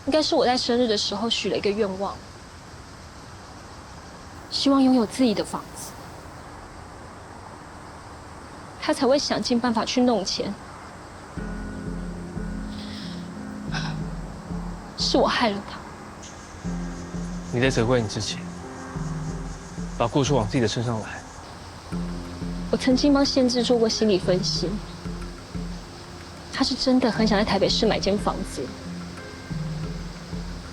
应该是我在生日的时候许了一个愿望，希望拥有自己的房子，他才会想尽办法去弄钱。是我害了他。你在责怪你自己，把过错往自己的身上来。我曾经帮宪志做过心理分析，他是真的很想在台北市买间房子，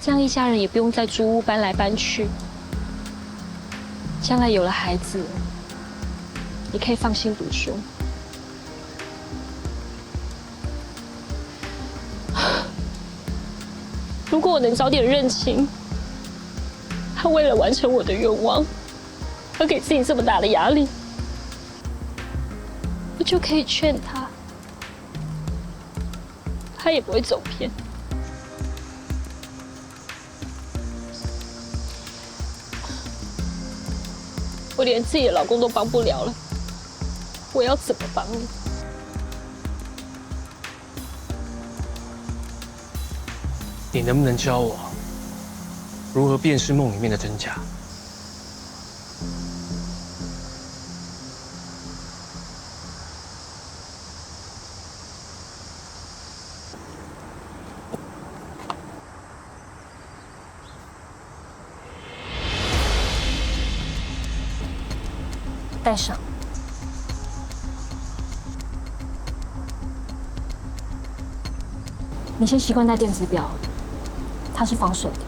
这样一家人也不用在租屋搬来搬去，将来有了孩子，也可以放心读书。如果我能早点认清，他为了完成我的愿望，而给自己这么大的压力，我就可以劝他，他也不会走偏。我连自己的老公都帮不了了，我要怎么帮你？你能不能教我如何辨识梦里面的真假？戴上。你先习惯戴电子表，它是防水的。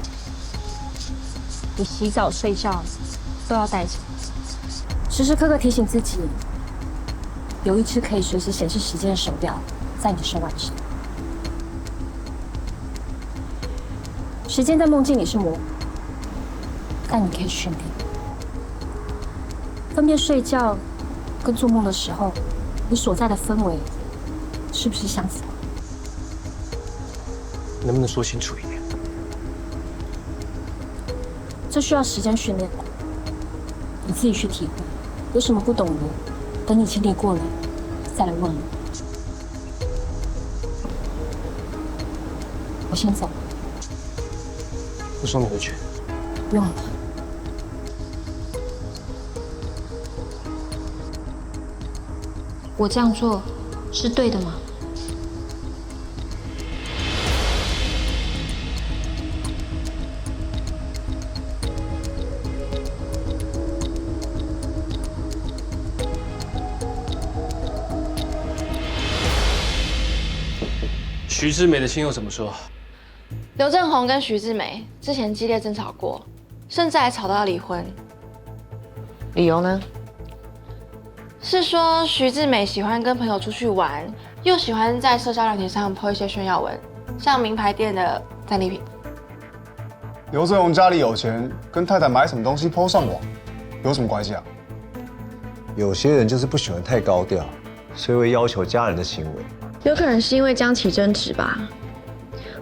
你洗澡、睡觉都要戴着，时时刻刻提醒自己，有一只可以随时显示时间的手表在你的手腕上。时间在梦境里是模糊，但你可以训练分辨睡觉跟做梦的时候，你所在的氛围是不是相符？能不能说清楚一点？这需要时间训练的，你自己去体会。有什么不懂的，等你经历过了，再来问我。我先走。我送你回去。不用了。我这样做是对的吗？徐志美的亲友怎么说？刘正宏跟徐志美之前激烈争吵过，甚至还吵到要离婚。理由呢？是说徐志美喜欢跟朋友出去玩，又喜欢在社交软体上 po 一些炫耀文，像名牌店的战利品。刘正宏家里有钱，跟太太买什么东西 po 上网，有什么关系啊？有些人就是不喜欢太高调，所以会要求家人的行为。有可能是因为将起争执吧？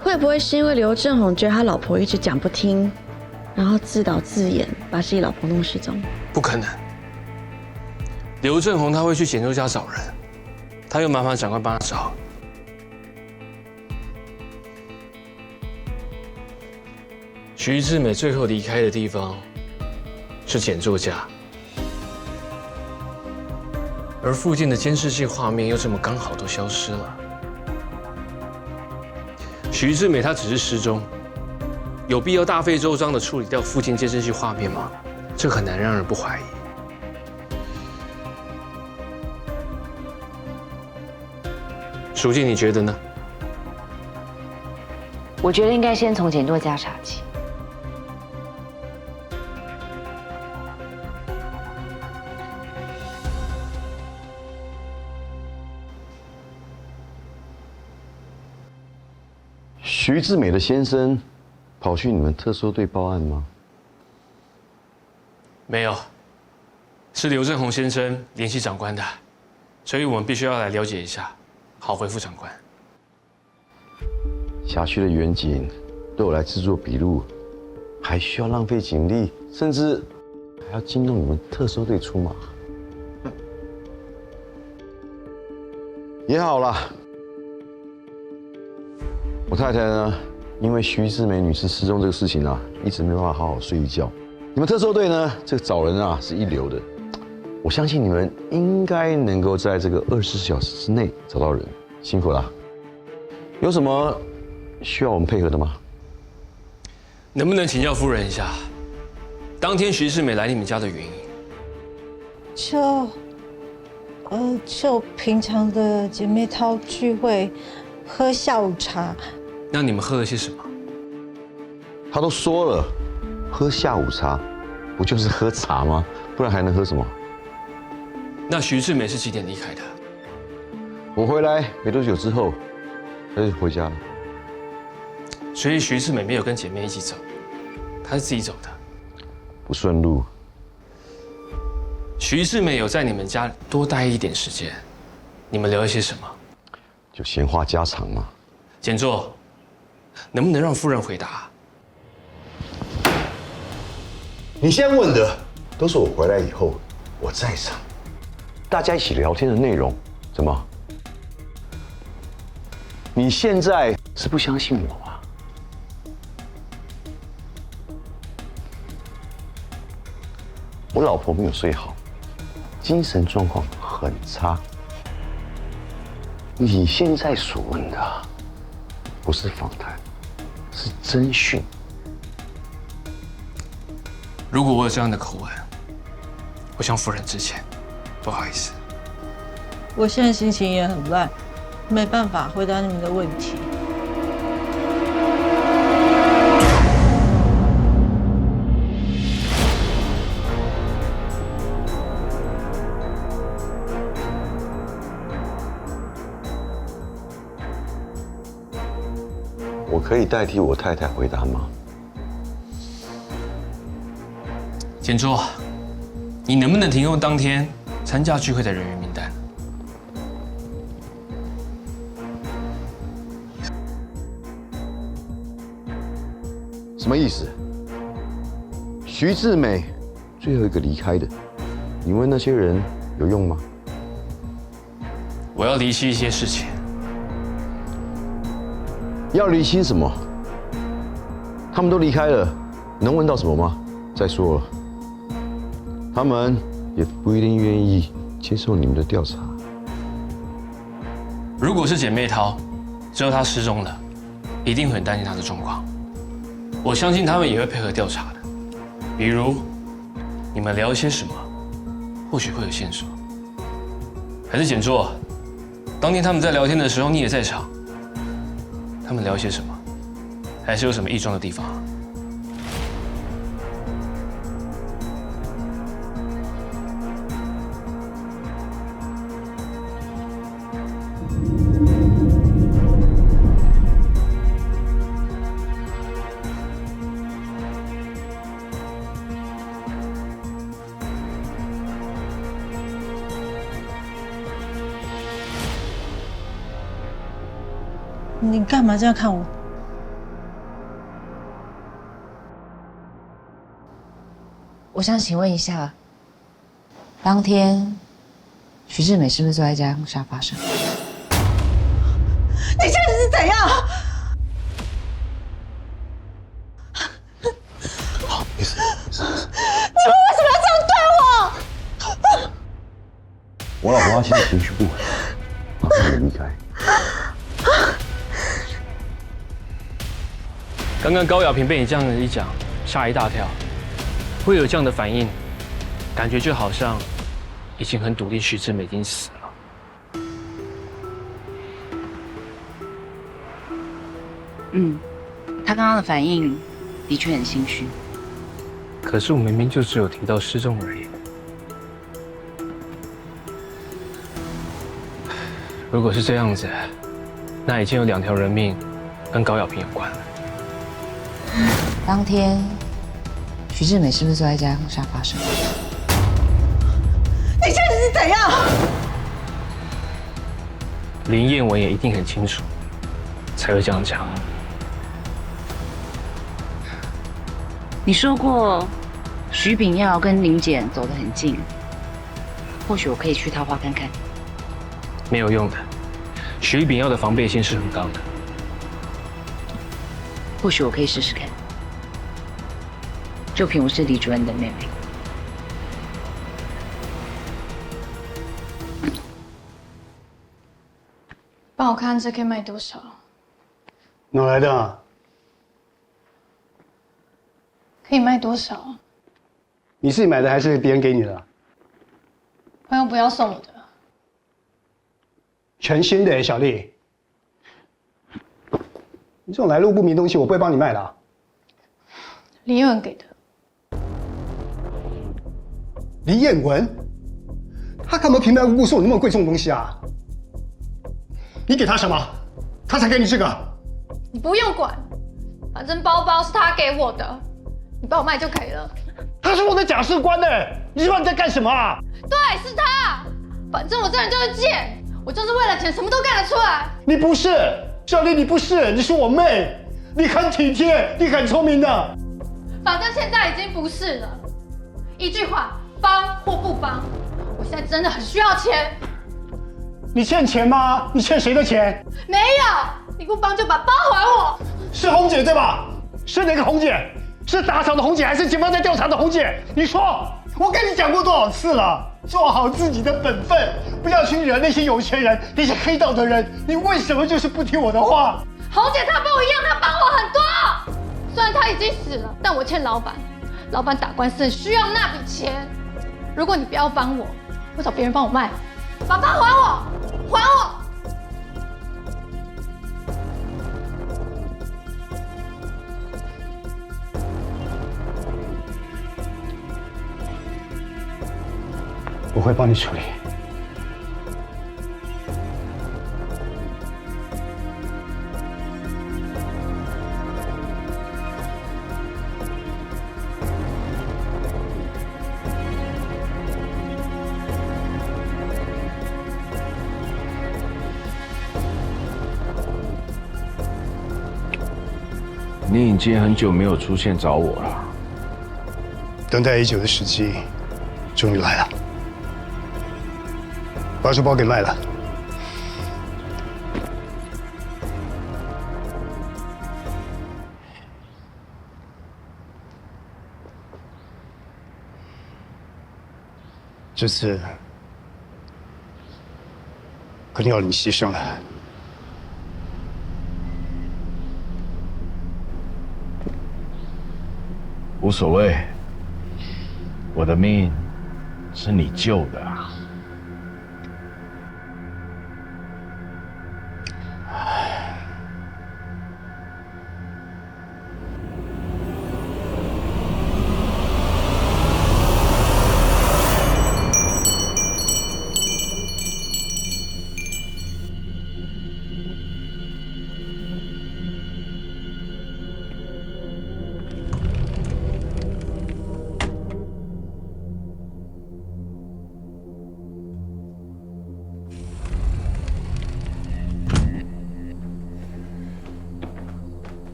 会不会是因为刘正宏觉得他老婆一直讲不听，然后自导自演把自己老婆弄失踪？不可能。刘正宏他会去简州家找人，他又麻烦长官帮他找。徐志美最后离开的地方是简州家。而附近的监视器画面又这么刚好都消失了。徐志美她只是失踪，有必要大费周章的处理掉附近监视器画面吗？这很难让人不怀疑。书记，你觉得呢？我觉得应该先从简作家查起。徐志美的先生跑去你们特搜队报案吗？没有，是刘正宏先生联系长官的，所以我们必须要来了解一下，好回复长官。辖区的员警都有来制作笔录，还需要浪费警力，甚至还要惊动你们特搜队出马。也好啦，我太太呢因为徐志美女士失踪这个事情啊，一直没办法好好睡一觉。你们特搜队呢，这个找人啊是一流的，我相信你们应该能够在这个24小时之内找到人，辛苦了。有什么需要我们配合的吗？能不能请教夫人一下，当天徐世美来你们家的原因？就平常的姐妹淘聚会，喝下午茶。那你们喝了些什么？他都说了，喝下午茶，不就是喝茶吗？不然还能喝什么？那徐世美是几点离开的？我回来没多久之后，他就回家了。所以徐世美没有跟姐妹一起走，她是自己走的。不顺路。徐世美有在你们家多待一点时间，你们聊了些什么？就闲话家常嘛。简座，能不能让夫人回答？你现在问的都是我回来以后我在场，大家一起聊天的内容，怎么？你现在是不相信我吗？我老婆没有睡好，精神状况很差。你现在所问的不是访谈，是侦讯。如果我有这样的口吻，我向夫人致歉，不好意思。我现在心情也很烂，没办法回答你们的问题。我可以代替我太太回答吗？简座，你能不能提供当天参加聚会的人员名单？什么意思？徐志美最后一个离开的，你问那些人有用吗？我要厘清一些事情。要厘清什么？他们都离开了，能问到什么吗？再说了，他们也不一定愿意接受你们的调查。如果是姐妹淘，知道她失踪了，一定会很担心她的状况。我相信他们也会配合调查的。比如，你们聊些什么，或许会有线索。还是简座，当天他们在聊天的时候，你也在场。他们聊些什么？还是有什么异状的地方？你干嘛这样看我？我想请问一下，当天徐志美是不是坐在家沙发上？你现在是怎样？好，没事，没事，没事。你们为什么要这样对我？我老婆她现在情绪不稳，马上离开。刚刚高雅萍被你这样一讲，吓一大跳，会有这样的反应，感觉就好像已经很笃定徐志美已经死了。他刚刚的反应的确很心虚。可是我明明就只有提到失踪而已。如果是这样子，那已经有2条人命跟高雅萍有关了。当天徐志美是不是坐在家沙发上？你现在是怎样？林彦文也一定很清楚，才会这样讲。你说过徐炳耀跟林简走得很近，或许我可以去桃花看看。没有用的，徐炳耀的防备心是很高的。或许我可以试试看。就凭我是李主任的妹妹。帮我看这可以卖多少？哪来的啊？可以卖多少？你自己买的还是别人给你的？朋友不要送我的。全新的，小丽。你这种来路不明东西，我不会帮你卖的啊。李彦文给的。李彦文，他干嘛平白无故送我那么贵重的东西啊？你给他什么，他才给你这个？你不用管，反正包包是他给我的，你帮我卖就可以了。他是我的假释官呢，你知道你在干什么啊？对，是他。反正我这人就是贱，我就是为了钱什么都干得出来。你不是，小丽，你不是，你是我妹，你很体贴，你很聪明的。反正现在已经不是了。一句话，帮或不帮，我现在真的很需要钱。你欠钱吗？你欠谁的钱？没有，你不帮就把包还我。是红姐对吧？是哪个红姐？是打场的红姐，还是警方在调查的红姐？你说，我跟你讲过多少次了？做好自己的本分，不要去惹那些有钱人、那些黑道的人。你为什么就是不听我的话？红姐她不一样，她帮我很多。虽然她已经死了，但我欠老板，老板打官司很需要那笔钱。如果你不要帮我，我找别人帮我卖，把包还我，还我。我会帮你处理。你已经很久没有出现找我了，等待已久的时机终于来了。把这包给卖了。这次肯定要你牺牲了。无所谓，我的命是你救的啊。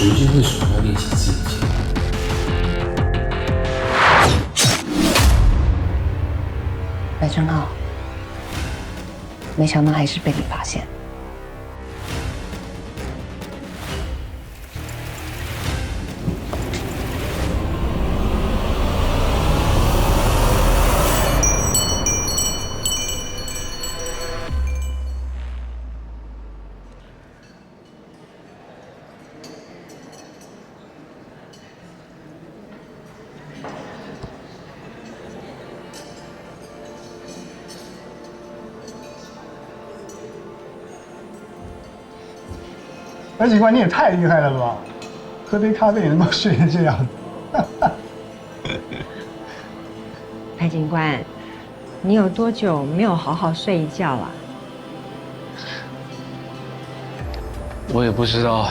徐静为什么要练习自己？白正浩，没想到还是被你发现。白警官，你也太厉害了吧！喝杯咖啡也能够睡成这样。蔡警官，你有多久没有好好睡一觉了？我也不知道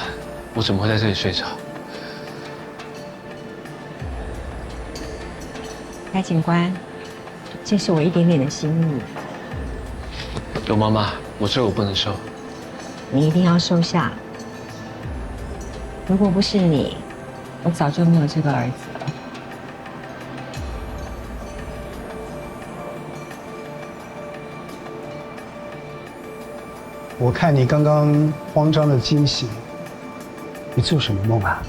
我怎么会在这里睡着。蔡警官，这是我一点点的心意，有妈妈，我这我不能收。你一定要收下。如果不是你，我早就没有这个儿子了。我看你刚刚慌张的惊醒，你做什么梦啊？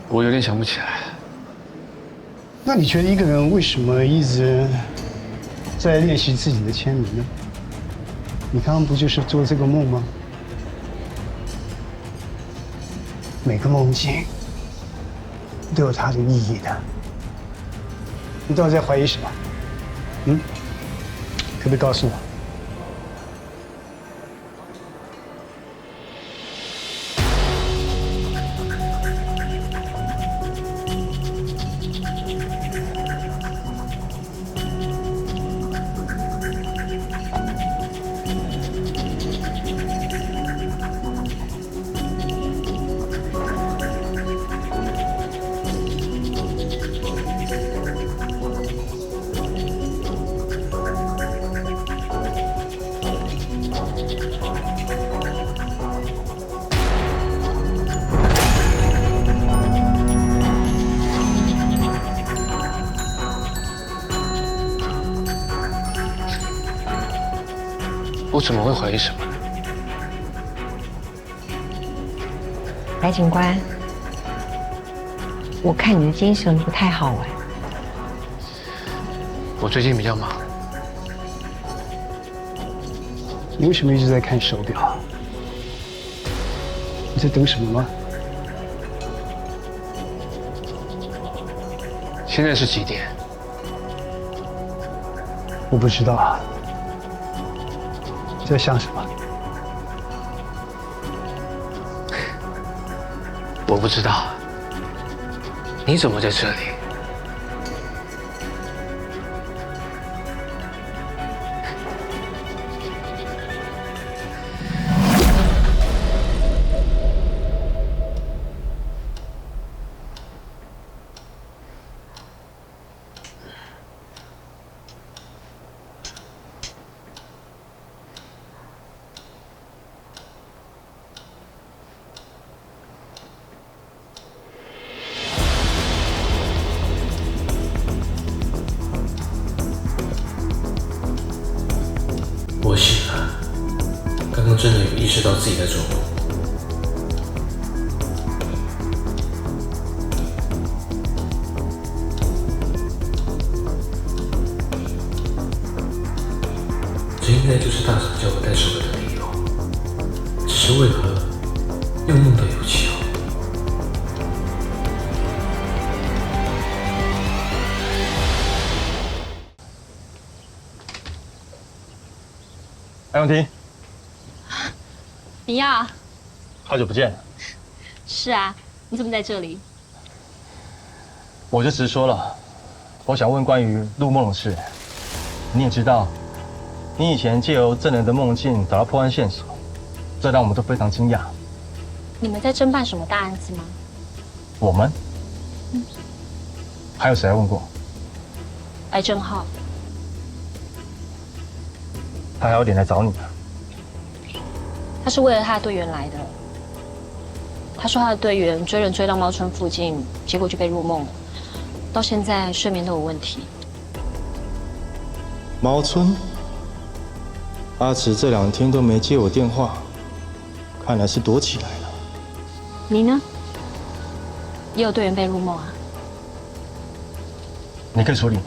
我有点想不起来。那你觉得一个人为什么一直在练习自己的签名呢？你刚刚不就是做这个梦吗？每个梦境都有它的意义的。你到底在怀疑什么？可不可以告诉我？我怎么会怀疑什么？白警官，我看你的精神不太好哎。我最近比较忙。你为什么一直在看手表？你在等什么吗？现在是几点？我不知道。你在想什么？我不知道。你怎么在这里？我醒了，刚刚真的有意识到自己在做梦。这应该就是大嫂叫我带手表的理由，只是为何又梦到有奇哦？艾永婷，你呀？好久不见。是啊，你怎么在这里？我就直说了，我想问关于陆梦的事。你也知道，你以前借由证人的梦境找到破案线索，这让我们都非常惊讶。你们在侦办什么大案子吗？我们？还有谁来问过？白正浩。他还有脸来找你啊？他是为了他的队员来的。他说他的队员追人追到猫村附近，结果就被入梦了，到现在睡眠都有问题。猫村，阿慈这2天都没接我电话，看来是躲起来了。你呢？也有队员被入梦啊？你可以处理吗？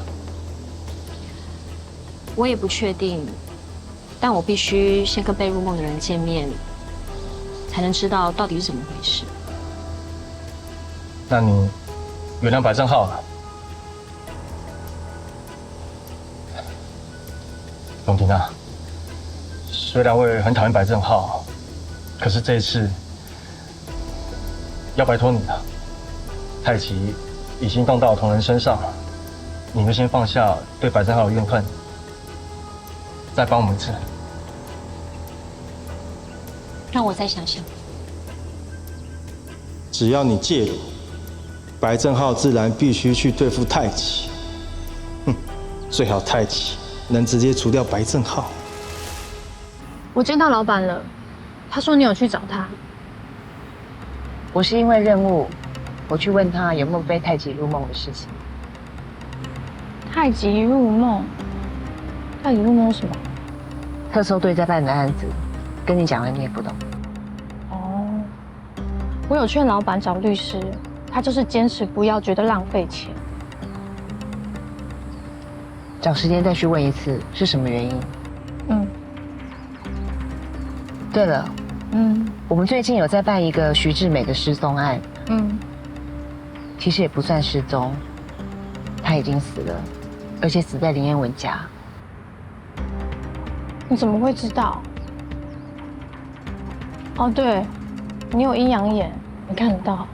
我也不确定。但我必须先跟被入梦的人见面，才能知道到底是怎么回事。那你原谅白正浩了。永婷啊，虽然我也很讨厌白正浩，可是这一次要拜托你了。太极已经动到同仁身上了，你们先放下对白正浩的怨恨，再帮我们一次。让我再想想。只要你介入，白正浩自然必须去对付太极。哼，最好太极能直接除掉白正浩。我见到老板了，他说你有去找他。我是因为任务，我去问他有没有被太极入梦的事情。太极入梦？太极入梦是什么？特搜队在办的案子，跟你讲了你也不懂。哦，我有劝老板找律师，他就是坚持不要，觉得浪费钱。找时间再去问一次是什么原因。嗯。对了，我们最近有在办一个徐志美的失踪案。其实也不算失踪，她已经死了，而且死在林彦文家。你怎么会知道？哦，对，你有阴阳眼，你看得到。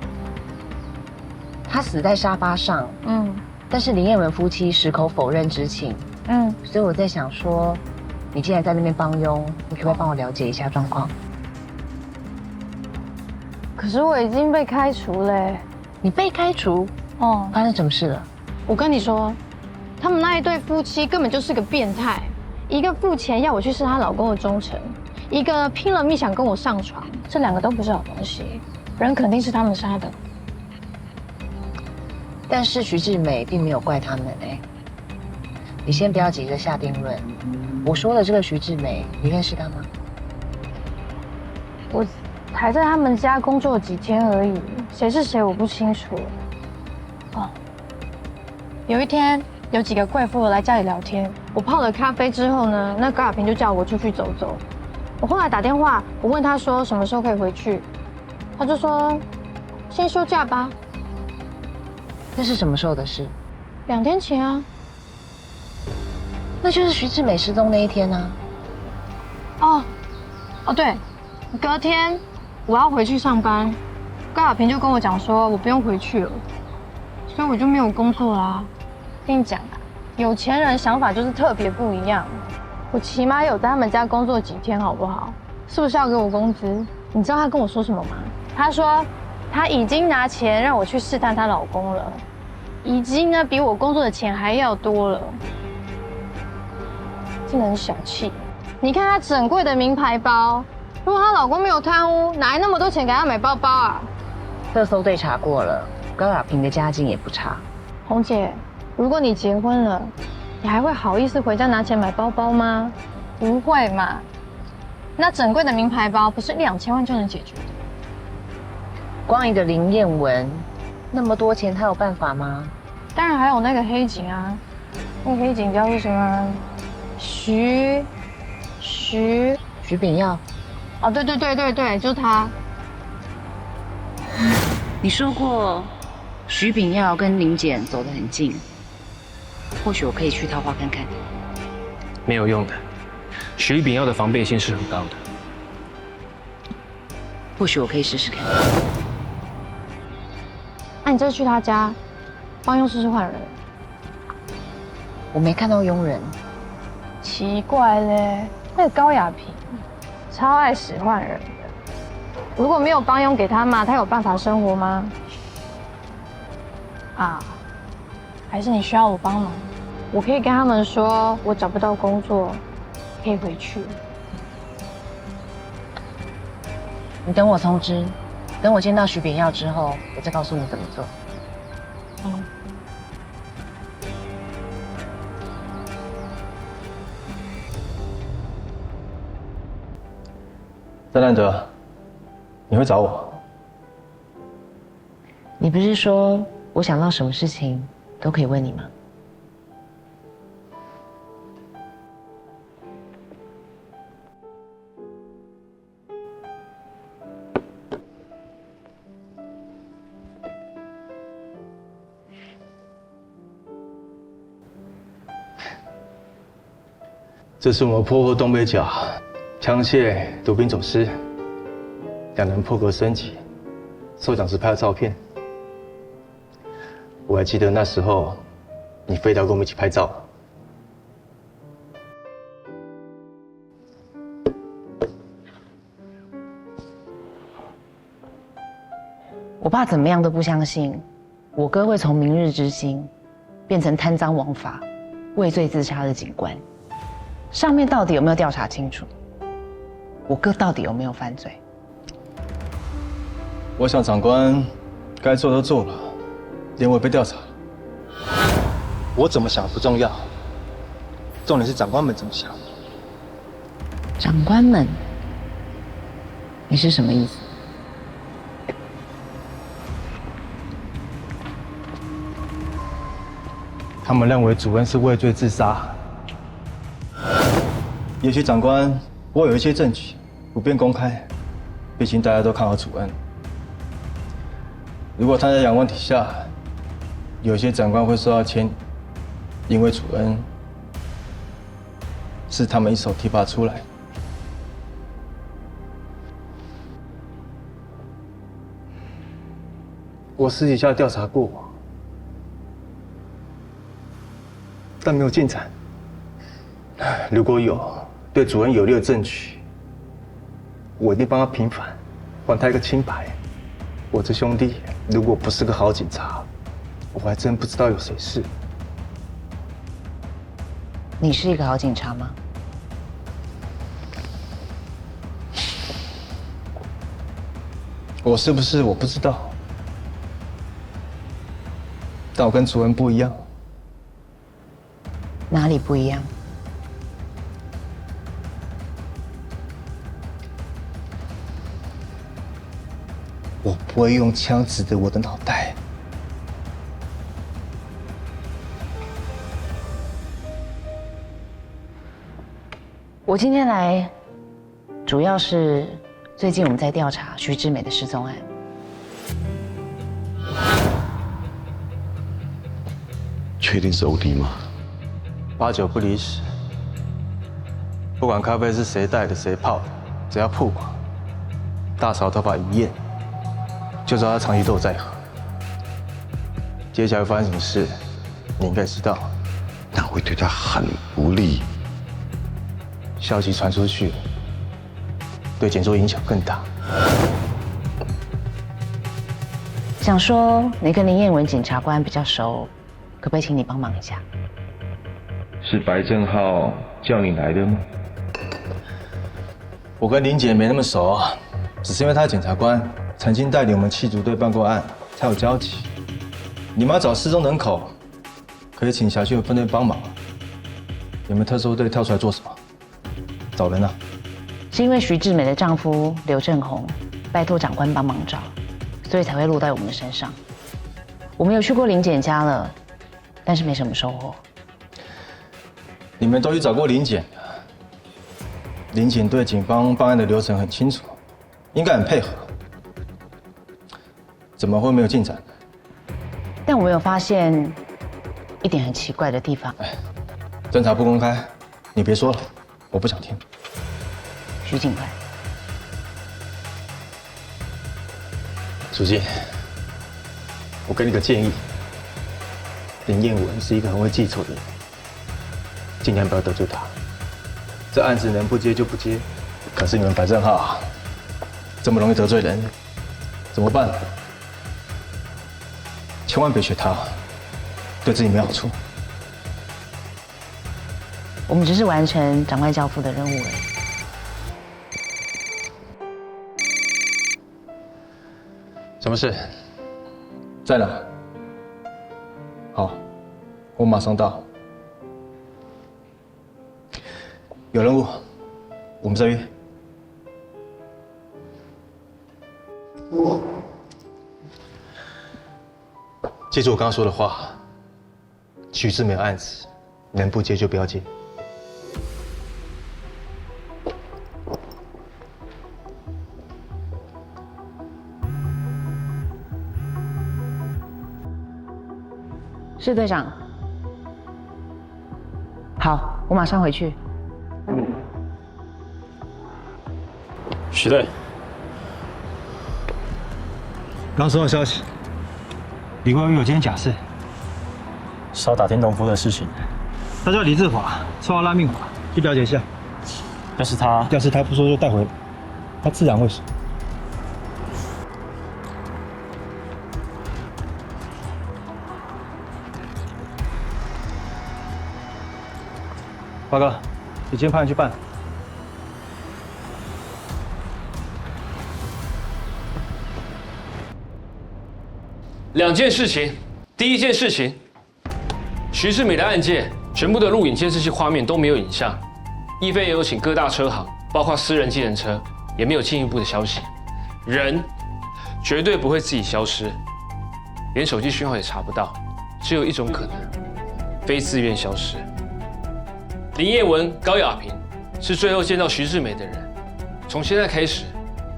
她死在沙发上，但是林彦文夫妻矢口否认知情，所以我在想说，你既然在那边帮佣，你可不可以帮我了解一下状况？可是我已经被开除了。你被开除？哦，发生什么事了？我跟你说，他们那一对夫妻根本就是个变态，一个付钱要我去试她老公的忠诚，一个拼了命想跟我上床，这两个都不是好东西，人肯定是他们杀的。但是徐志美并没有怪他们哎，你先不要急着下定论。我说的这个徐志美，你认识他吗？我还在他们家工作几天而已，谁是谁我不清楚。哦，有一天有几个贵妇来家里聊天，我泡了咖啡之后呢，那高亚平就叫我出去走走。我后来打电话，我问他说什么时候可以回去，他就说先休假吧。那是什么时候的事？2天前啊。那就是徐志美失踪那一天啊。哦对，隔天我要回去上班，高亚平就跟我讲说我不用回去了，所以我就没有工作啦。跟你讲啊，有钱人想法就是特别不一样。我起码有在他们家工作几天，好不好？是不是要给我工资？你知道他跟我说什么吗？他说他已经拿钱让我去试探她老公了，已经呢比我工作的钱还要多了。真的很小气。你看她整柜的名牌包，如果她老公没有贪污，哪来那么多钱给她买包包啊？特搜队查过了，高亚平的家境也不差。红姐，如果你结婚了，你还会好意思回家拿钱买包包吗？不会嘛。那整柜的名牌包不是2000万就能解决的。光一个林彦文，那么多钱，他有办法吗？当然还有那个黑警啊，那个黑警叫做什么？徐秉耀。哦，对，就是他。你说过徐秉耀跟林简走得很近，或许我可以去桃花看看。没有用的，徐秉耀的防备心是很高的。或许我可以试试看。那你这次去他家，帮佣试试换人。我没看到佣人。奇怪嘞，那个高亚平超爱使唤人的。如果没有帮佣给他嘛，他有办法生活吗？啊，还是你需要我帮忙？我可以跟他们说我找不到工作，可以回去。你等我通知，等我见到徐秉耀之后，我再告诉你怎么做。郑难得，你会找我？你不是说我想到什么事情都可以问你吗？这是我们破获东北角枪械毒品走私，2人破格升级，首长时拍的照片。我还记得那时候你非得要跟我们一起拍照。我爸怎么样都不相信，我哥会从明日之星变成贪赃枉法、畏罪自杀的警官。上面到底有没有调查清楚？我哥到底有没有犯罪？我想长官该做都做了，连我也被调查了。我怎么想不重要，重点是长官们怎么想。长官们，你是什么意思？他们认为主任是畏罪自杀。也许长官我有一些证据不便公开，毕竟大家都看好主任。如果他在仰问底下，有些长官会受到牵，因为主任是他们一手提拔出来。我私底下调查过，但没有进展。如果有对主任有利的证据，我一定帮他平反，还他一个清白。我这兄弟如果不是个好警察，我还真不知道有谁是。你是一个好警察吗？我是不是我不知道，但我跟主任不一样。哪里不一样？我不会用枪指着我的脑袋。我今天来，主要是最近我们在调查徐志美的失踪案。确定是欧弟吗？8、9不离10。不管咖啡是谁带的、谁泡的，只要曝光，大嫂头发一验，就知道他长期都有在喝。接下来会发生什么事，你应该知道。那会对他很不利。消息传出去，对检察影响更大。想说你跟林彦文检察官比较熟，可不可以请你帮忙一下？是白正浩叫你来的吗？我跟林姐没那么熟啊，只是因为她检察官曾经带领我们缉毒队办过案，才有交集。你们要找失踪人口，可以请辖区的分队帮忙。你们特搜队跳出来做什么？找人啊？是因为徐志美的丈夫刘正宏拜托长官帮忙找，所以才会落在我们的身上。我们有去过林检家了，但是没什么收获。你们都去找过林检的，林检对警方办案的流程很清楚，应该很配合，怎么会没有进展？但我们有发现一点很奇怪的地方。侦查不公开，你别说了，我不想听。徐警官，书记，我给你个建议，林彦文是一个很会记仇的人，尽量不要得罪他。这案子能不接就不接，可是你们白正浩这么容易得罪人，怎么办？千万别学他，对自己没好处。我们只是完成长官交付的任务而已。什么事？在哪？好，我马上到。有任务，我们再约。记住我刚刚说的话，徐志美案子能不接就不要接。是队长。好，我马上回去。徐队，刚收到消息，李桂玉有件假释，少打听农夫的事情。他叫李志华，绰号拉命华，去了解一下。要是他不说就带回来，他自然会说。华哥，已经派人去办。2件事情，第一件事情，徐志美的案件全部的录影监视器画面都没有影像，亦非也有请各大车行，包括私人计程车，也没有进一步的消息。人绝对不会自己消失，连手机讯号也查不到，只有一种可能，非自愿消失。林叶文、高雅萍是最后见到徐志美的人。从现在开始，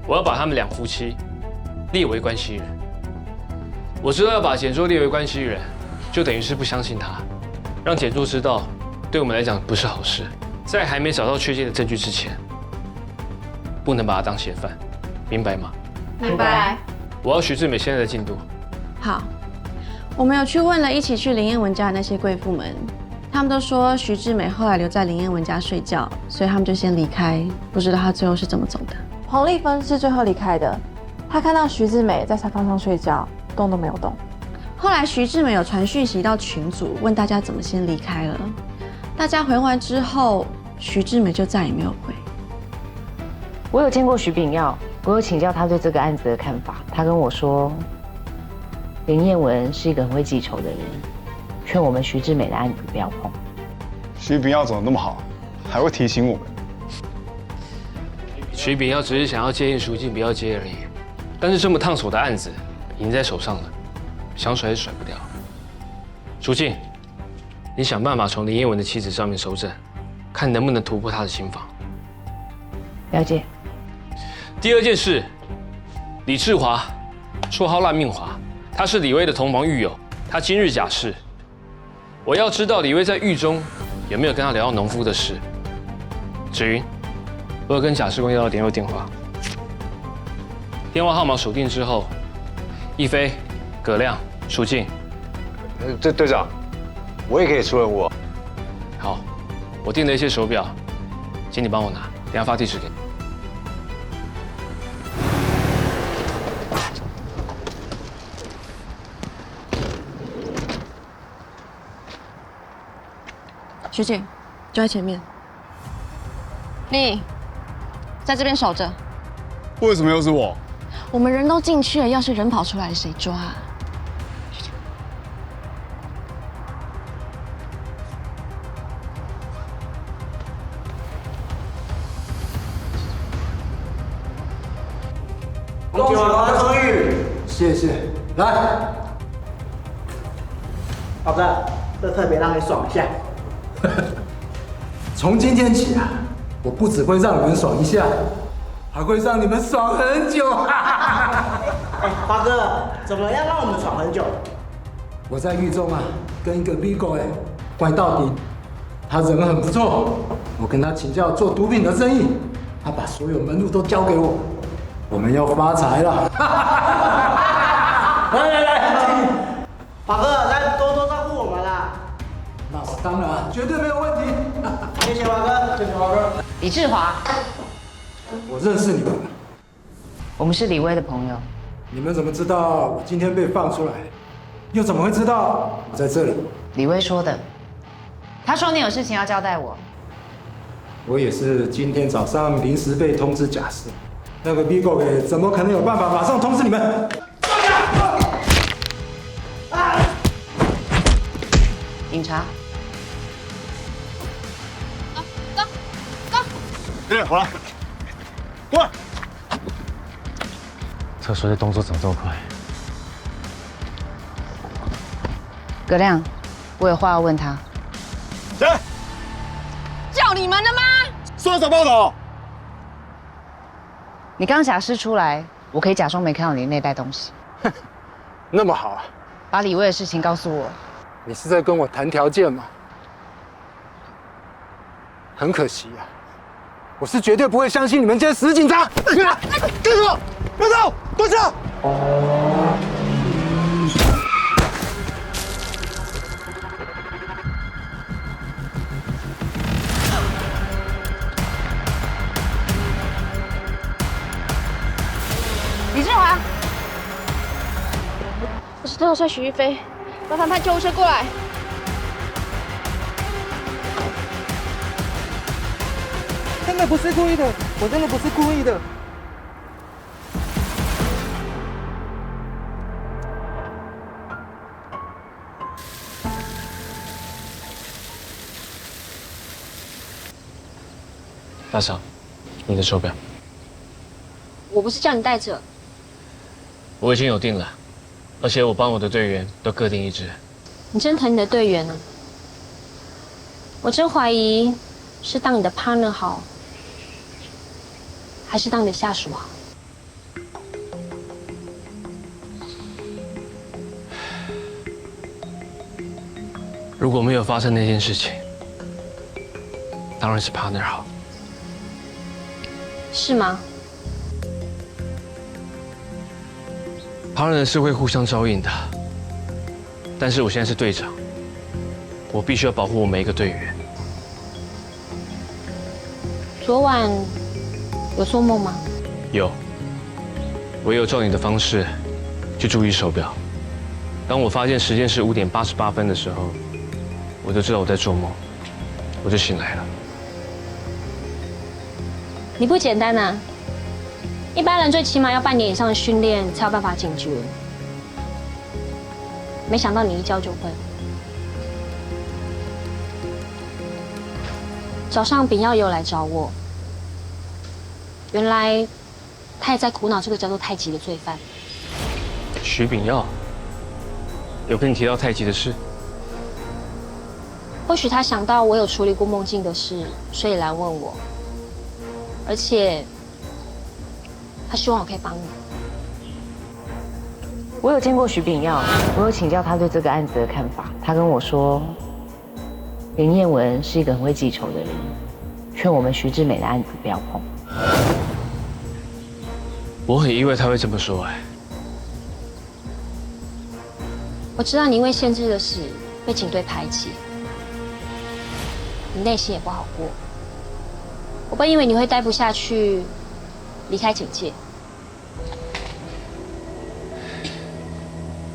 我要把他们2夫妻列为关系人。我知道要把简卓列为关系人，就等于是不相信他，让简卓知道，对我们来讲不是好事。在还没找到确切的证据之前，不能把他当嫌犯，明白吗？明白。我要徐志美现在的进度。好，我们有去问了一起去林彦文家的那些贵妇们，他们都说徐志美后来留在林彦文家睡觉，所以他们就先离开，不知道她最后是怎么走的。黄丽芬是最后离开的，她看到徐志美在沙发上睡觉，动都没有动。后来徐志美有传讯息到群组，问大家怎么先离开了。大家回完之后，徐志美就再也没有回。我有见过徐炳耀，我有请教他对这个案子的看法。他跟我说，林彦文是一个很会记仇的人，劝我们徐志美的案子不要碰。徐炳耀怎么那么好，还会提醒我们？徐炳耀只是想要建议赎金不要接而已，但是这么烫手的案子已经在手上了，想甩也甩不掉。赎金，你想办法从林彦文的妻子上面搜证，看能不能突破他的心防。了解。第2件事，李志华，绰号烂命华，他是李威的同房狱友，他今日假释。我要知道李威在狱中有没有跟他聊到农夫的事。芷云，我有跟贾士官要到联络电话，电话号码锁定之后，亦飞、葛亮、楚静。队长，我也可以出任务。好，我订了一些手表，请你帮我拿，等下发地址给你。学姐，就在前面。你在这边守着。为什么又是我？我们人都进去了，要是人跑出来，谁抓啊？恭喜我们终于，谢谢。来，老哥，这特别让你爽一下。从今天起啊，我不只会让你们爽一下，还会让你们爽很久。哎，华哥，怎么样让我们爽很久？我在狱中啊，跟一个 Vigo 关到底，他人很不错，我跟他请教做毒品的生意，他把所有门路都交给我，我们要发财了。来，华哥，来多多照顾我们啦。那我当然绝对没有问题。谢谢华哥，谢谢华哥。李志华，我认识你们，我们是李威的朋友。你们怎么知道我今天被放出来？又怎么会知道我在这里？李威说的，他说你有事情要交代我。我也是今天早上临时被通知假释，那个 Vigo 怎么可能有办法马上通知你们？警察，我来，过来。特殊的动作怎么这么快？葛亮，我有话要问他。谁？叫你们的吗？说走报走。你刚假释出来，我可以假装没看到你那袋东西。那么好啊？把李威的事情告诉我。你是在跟我谈条件吗？很可惜啊，我是绝对不会相信你们这些死警察。跟住！别走！蹲下！李志华，我是特种帅许玉飞，麻烦派救护车过来。真的不是故意的，我真的不是故意的。大嫂，你的手表，我不是叫你带着。我已经有订了，而且我帮我的队员都各订一只。你真疼你的队员呢？我真怀疑是当你的 partner 好，还是当你的下属好？如果没有发生那件事情，当然是 partner 好。是吗？ partner 是会互相照应的，但是我现在是队长，我必须要保护我每一个队员。昨晚有做梦吗？有，我有照你的方式去注意手表。当我发现时间是5点88分的时候，我就知道我在做梦，我就醒来了。你不简单啊！一般人最起码要半年以上的训练才有办法警觉，没想到你一教就会。早上秉耀也有来找我，原来他也在苦恼这个叫做太极的罪犯。徐秉耀有跟你提到太极的事？或许他想到我有处理过梦境的事，所以来问我，而且他希望我可以帮你。我有见过徐秉耀，我有请教他对这个案子的看法。他跟我说，林彦文是一个很会记仇的人，劝我们徐志美的案子不要碰。我很意外他会这么说哎。我知道你因为限制的事被警队排挤，你内心也不好过。我本以为你会待不下去，离开警界。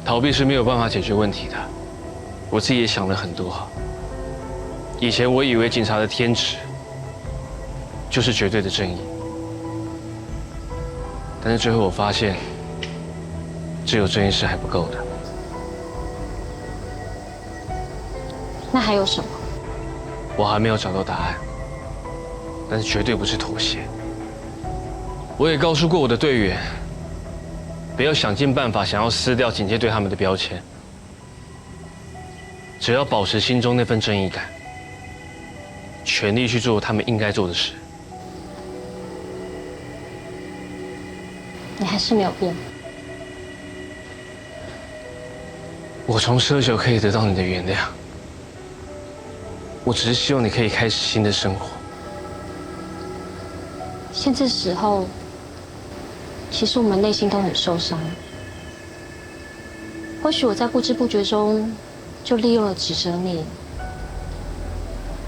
逃避是没有办法解决问题的，我自己也想了很多。以前我以为警察的天职就是绝对的正义，但是最后我发现，只有正义是还不够的。那还有什么？我还没有找到答案，但是绝对不是妥协。我也告诉过我的队员，不要想尽办法想要撕掉警界对他们的标签，只要保持心中那份正义感，全力去做他们应该做的事。你还是没有变。我从奢求可以得到你的原谅，我只是希望你可以开始新的生活。现在时候，其实我们内心都很受伤。或许我在不知不觉中就利用了指责你，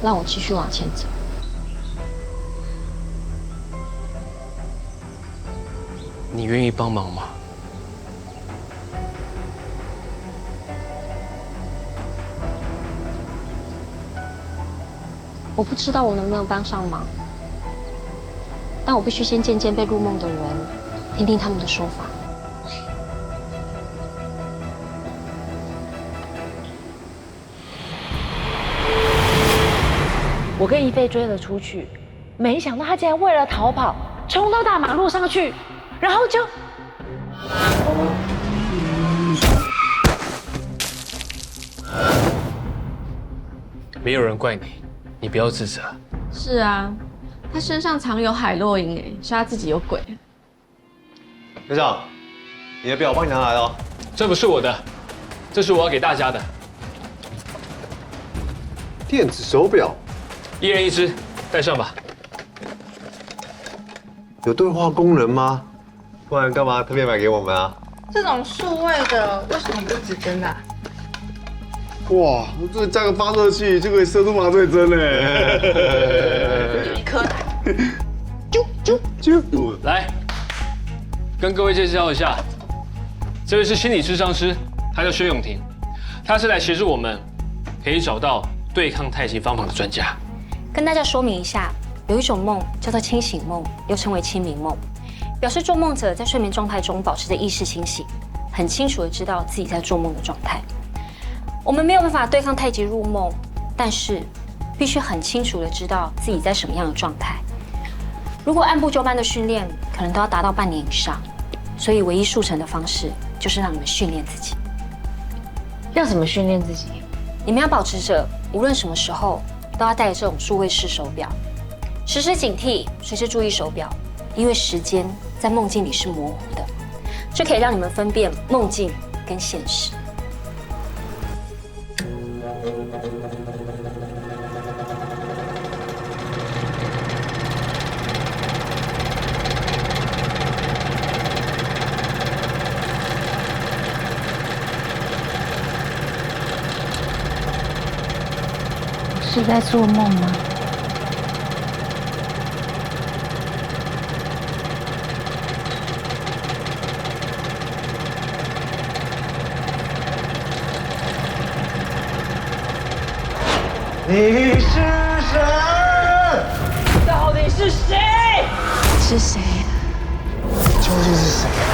让我继续往前走。你愿意帮忙吗？我不知道我能不能帮上忙，但我必须先见见被入梦的人，听听他们的说法。我跟一菲追了出去，没想到他竟然为了逃跑，冲到大马路上去，然后就……没有人怪你，你不要自责。是啊，他身上藏有海洛因，是他自己有鬼。队长，你的表我帮你拿来了。这不是我的，这是我要给大家的。电子手表，一人一只，带上吧。有对话功能吗？不然干嘛特别买给我们啊？这种数位的为什么不是指针的啊？哇，这加个发射器就可以射出麻醉针嘞！柯南，来，跟各位介绍一下，这位是心理咨商师，他叫薛永廷，他是来协助我们可以找到对抗太极方法的专家。跟大家说明一下，有一种梦叫做清醒梦，又称为清明梦，表示做梦者在睡眠状态中保持着意识清醒，很清楚的知道自己在做梦的状态。我们没有办法对抗太极入梦，但是必须很清楚的知道自己在什么样的状态。如果按部就班的训练，可能都要达到半年以上。所以唯一速成的方式就是让你们训练自己。要怎么训练自己？你们要保持着无论什么时候都要带着这种数位式手表，时时警惕，随时注意手表，因为时间在梦境里是模糊的，这可以让你们分辨梦境跟现实。是在做梦吗？你是谁？到底是谁？是谁？究竟是谁？